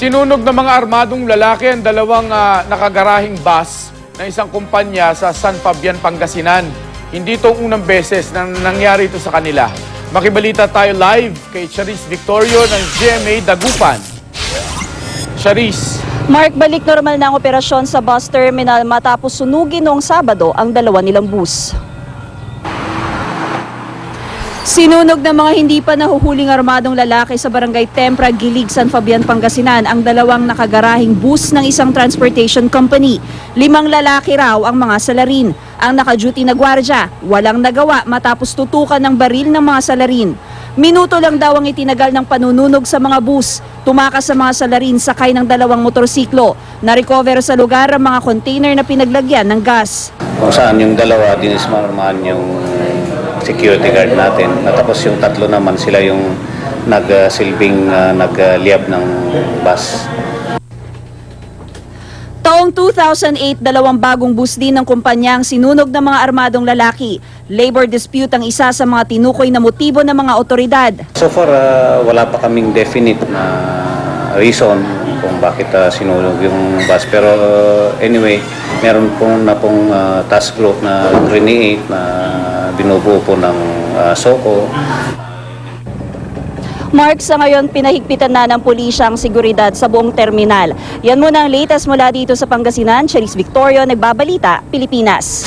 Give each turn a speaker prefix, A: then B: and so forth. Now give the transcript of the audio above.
A: Sinunog ng mga armadong lalaki ang dalawang nakagarahing bus ng isang kumpanya sa San Fabian, Pangasinan. Hindi itong unang beses na nangyari ito sa kanila. Makibalita tayo live kay Charis Victorio ng GMA Dagupan. Charis.
B: Mark, balik normal na ang operasyon sa bus terminal matapos sunugin noong Sabado ang dalawa nilang bus. Sinunog ng mga hindi pa nahuhuling armadong lalaki sa barangay Tempra, Gilig, San Fabian, Pangasinan ang dalawang nakagarahing bus ng isang transportation company. 5 lalaki raw ang mga salarin. Ang naka-duty na gwardya, walang nagawa matapos tutukan ng baril ng mga salarin. Minuto lang daw ang itinagal ng panununog sa mga bus. Tumakas sa mga salarin sakay ng 2 motorsiklo. Na-recover sa lugar ang mga container na pinaglagyan ng gas.
C: Kung saan yung dalawa, dinismarmahan yung security guard natin. At tapos yung 3 naman, sila yung nagsilbing nagliyab ng bus.
B: Taong 2008, 2 bagong bus din ng kumpanyang sinunog ng mga armadong lalaki. Labor dispute ang isa sa mga tinukoy na motibo ng mga otoridad.
C: So far, wala pa kaming definite na reason kung bakit sinunog yung bus. Pero anyway, meron pong task group na create na binubuo po ng SOCO.
B: Mark, sa ngayon pinahigpitan na ng pulisya ang seguridad sa buong terminal. Yan muna ang latest mula dito sa Pangasinan. Charis Victorio, Nagbabalita, Pilipinas.